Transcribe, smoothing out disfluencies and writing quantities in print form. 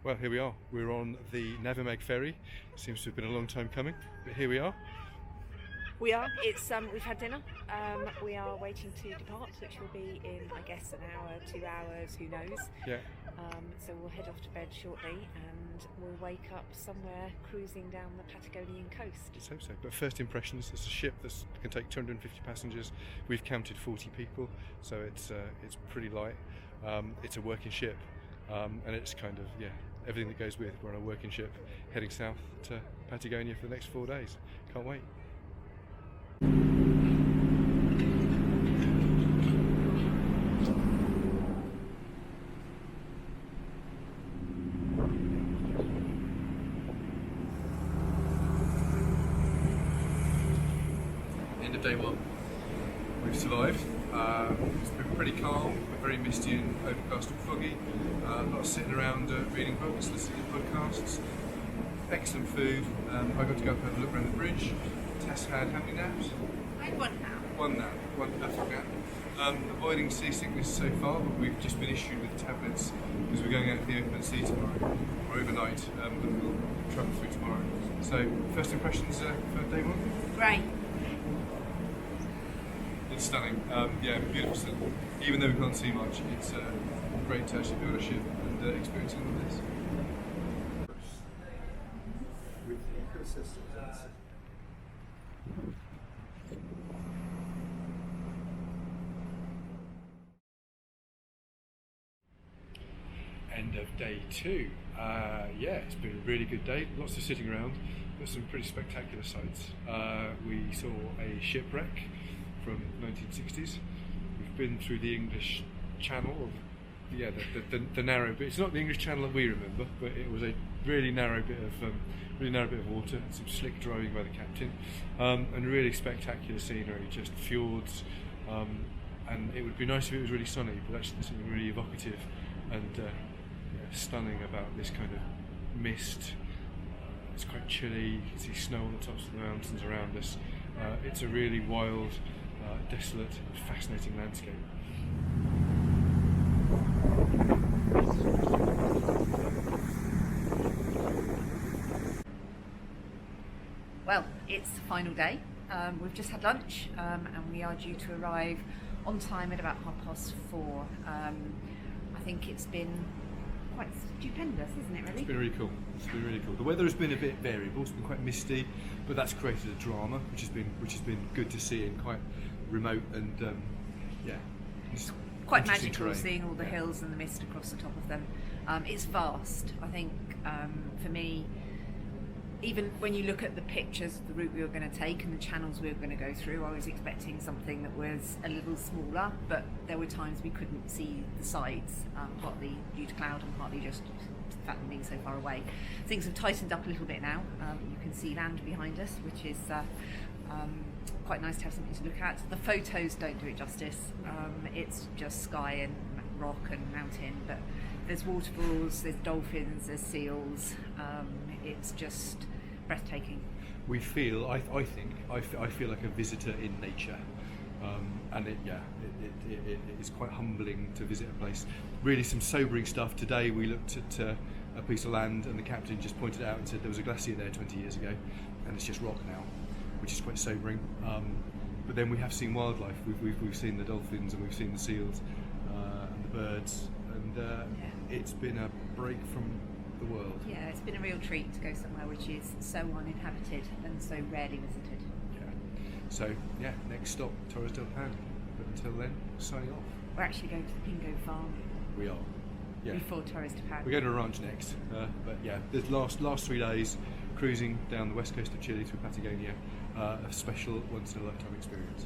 Well, here we are. We're on the Navimag ferry. Seems to have been a long time coming, but here we are. We are. It's we've had dinner. We are waiting to depart, which will be in, I guess, an hour, 2 hours, who knows. Yeah. So we'll head off to bed shortly, and we'll wake up somewhere cruising down the Patagonian coast. Let's hope so. But first impressions: it's a ship that can take 250 passengers. We've counted 40 people, so it's pretty light. It's a working ship, and it's kind of everything that goes with. We're on a working ship heading south to Patagonia for the next 4 days. Can't wait. End of day one. We've survived. It's been pretty calm, but very misty and overcast and foggy. A lot of sitting around reading books, listening to podcasts. Excellent food. I got to go up and have a look around the bridge. Tess had how many naps? I had one nap. One perfect nap. Avoiding seasickness so far, but we've just been issued with tablets because we're going out to the open sea tomorrow, or overnight, but we'll travel through tomorrow. So, first impressions for day one? Great. It's stunning. Beautiful. Even though we can't see much, it's great to actually be on a ship and experience all of this. With ecosystems. End of day two. It's been a really good day. Lots of sitting around, but some pretty spectacular sights. We saw a shipwreck from 1960s. We've been through the English Channel, the narrow bit. It's not the English Channel that we remember, but it was a really narrow bit of water. Some slick driving by the captain, and really spectacular scenery, just fjords. And it would be nice if it was really sunny, but actually there's something really evocative and stunning about this kind of mist. It's quite chilly. You can see snow on the tops of the mountains around us. It's a really wild, desolate, fascinating landscape. Well, it's the final day. We've just had lunch, and we are due to arrive on time at about 4:30. I think it's been quite stupendous, isn't it, really? It's been really cool. The weather has been a bit variable. It's been quite misty, but that's created a drama, which has been good to see, and quite remote and it's quite magical terrain. Seeing all the hills and the mist across the top of them. It's vast. I think for me, even when you look at the pictures of the route we were going to take and the channels we were going to go through, I was expecting something that was a little smaller, but there were times we couldn't see the sides, partly due to cloud and partly just the fact of being so far away. Things have tightened up a little bit now. You can see land behind us, which is quite nice to have something to look at. The photos don't do it justice. It's just sky and rock and mountain, but there's waterfalls, there's dolphins, there's seals. It's just breathtaking. We feel, I feel like a visitor in nature, and it is quite humbling to visit a place. Really, some sobering stuff. Today we looked at a piece of land, and the captain just pointed it out and said there was a glacier there 20 years ago, and it's just rock now, which is quite sobering. But then we have seen wildlife. We've seen the dolphins and we've seen the seals and the birds, and it's been a break from the world. Yeah, it's been a real treat to go somewhere which is so uninhabited and so rarely visited. So next stop, Torres del Pan. But until then, signing off. We're actually going to the Pingo farm. We are. Before Torres del Pan. We're going to a ranch next. The last 3 days cruising down the west coast of Chile through Patagonia, a special once in a lifetime experience.